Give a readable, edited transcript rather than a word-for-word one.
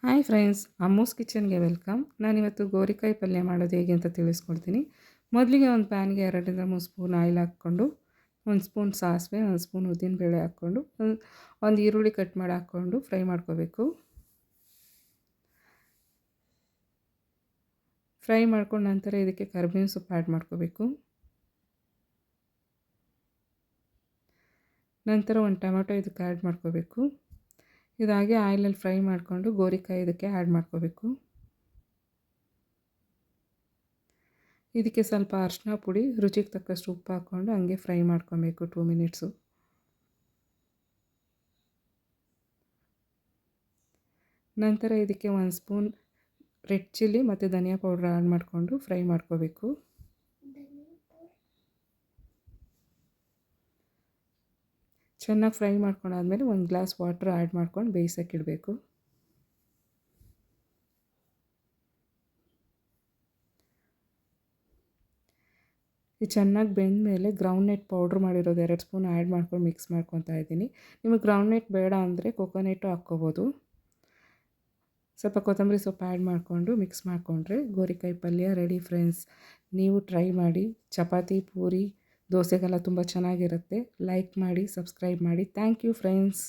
Hi friends, Ammu's ಕಿಚನ್ಗೆ welcome. ನಾನಿವತ್ತು ಗೋರಿಕಾಯಿ ಪಲ್ಯ ಮಾಡೋದು ಹೇಗೆ ಅಂತ ತಿಳಿಸ್ಕೊಡ್ತೀನಿ. ಮೊದಲಿಗೆ ಒಂದು ಪ್ಯಾನ್ಗೆ 2-3 ಸ್ಪೂನ್ ಆಯಿಲ್ ಹಾಕ್ಕೊಂಡು, 1 ಸ್ಪೂನ್ ಸಾಸಿವೆ, 1 ಸ್ಪೂನ್ ಉದ್ದಿನಬೇಳೆ ಹಾಕ್ಕೊಂಡು, ಒಂದು ಈರುಳ್ಳಿ ಕಟ್ ಮಾಡಿ ಹಾಕ್ಕೊಂಡು ಫ್ರೈ ಮಾಡ್ಕೋಬೇಕು. ಫ್ರೈ ಮಾಡ್ಕೊಂಡು ನಂತರ ಇದಕ್ಕೆ ಕರಿಬೇವಿನ ಸೊಪ್ಪು ಆ್ಯಡ್ ಮಾಡ್ಕೋಬೇಕು. ನಂತರ ಒಂದು ಟೊಮೆಟೊ ಇದಕ್ಕೆ ಆ್ಯಡ್ ಮಾಡ್ಕೋಬೇಕು. ಇದಾಗಿ ಆಯಿಲಲ್ಲಿ ಫ್ರೈ ಮಾಡಿಕೊಂಡು ಗೋರಿಕಾಯಿ ಇದಕ್ಕೆ ಆ್ಯಡ್ ಮಾಡ್ಕೋಬೇಕು. ಇದಕ್ಕೆ ಸ್ವಲ್ಪ ಅರಿಶಿನ ಪುಡಿ, ರುಚಿಗೆ ತಕ್ಕಷ್ಟು ಉಪ್ಪು ಹಾಕ್ಕೊಂಡು ಹಂಗೆ ಫ್ರೈ ಮಾಡ್ಕೊಬೇಕು 2 ಮಿನಿಟ್ಸು. ನಂತರ ಇದಕ್ಕೆ 1 ಸ್ಪೂನ್ ರೆಡ್ ಚಿಲ್ಲಿ ಮತ್ತು ಧನಿಯಾ ಪೌಡ್ರ್ ಆ್ಯಡ್ ಮಾಡಿಕೊಂಡು ಫ್ರೈ ಮಾಡ್ಕೋಬೇಕು. ಚೆನ್ನಾಗಿ ಫ್ರೈ ಮಾಡ್ಕೊಂಡಾದ್ಮೇಲೆ 1 ಗ್ಲಾಸ್ ವಾಟರ್ ಆ್ಯಡ್ ಮಾಡ್ಕೊಂಡು ಬೇಯಿಸೋಕ್ಕಿಡಬೇಕು. ಇದು ಚೆನ್ನಾಗಿ ಬೆಂದಮೇಲೆ ಗ್ರೌಂಡ್ನಟ್ ಪೌಡ್ರ್ ಮಾಡಿರೋದು 2 ಸ್ಪೂನ್ ಆ್ಯಡ್ ಮಾಡ್ಕೊಂಡು ಮಿಕ್ಸ್ ಮಾಡ್ಕೊತಾ ಇದ್ದೀನಿ. ನಿಮಗೆ ಗ್ರೌಂಡ್ನಟ್ ಬೇಡ ಅಂದರೆ ಕೊಕೊನೆಟು ಹಾಕ್ಕೋಬೋದು. ಸ್ವಲ್ಪ ಕೊತ್ತಂಬರಿ ಸೊಪ್ಪು ಆ್ಯಡ್ ಮಾಡಿಕೊಂಡು ಮಿಕ್ಸ್ ಮಾಡಿಕೊಂಡ್ರೆ ಗೋರಿಕಾಯಿ ಪಲ್ಯ ರೆಡಿ ಫ್ರೆಂಡ್ಸ್. ನೀವು ಟ್ರೈ ಮಾಡಿ. ಚಪಾತಿ, ಪೂರಿ, ದೋಸೆಗೆಲ್ಲ ತುಂಬ ಚೆನ್ನಾಗಿರುತ್ತೆ. ಲೈಕ್ ಮಾಡಿ, ಸಬ್ಸ್ಕ್ರೈಬ್ ಮಾಡಿ. Thank you friends.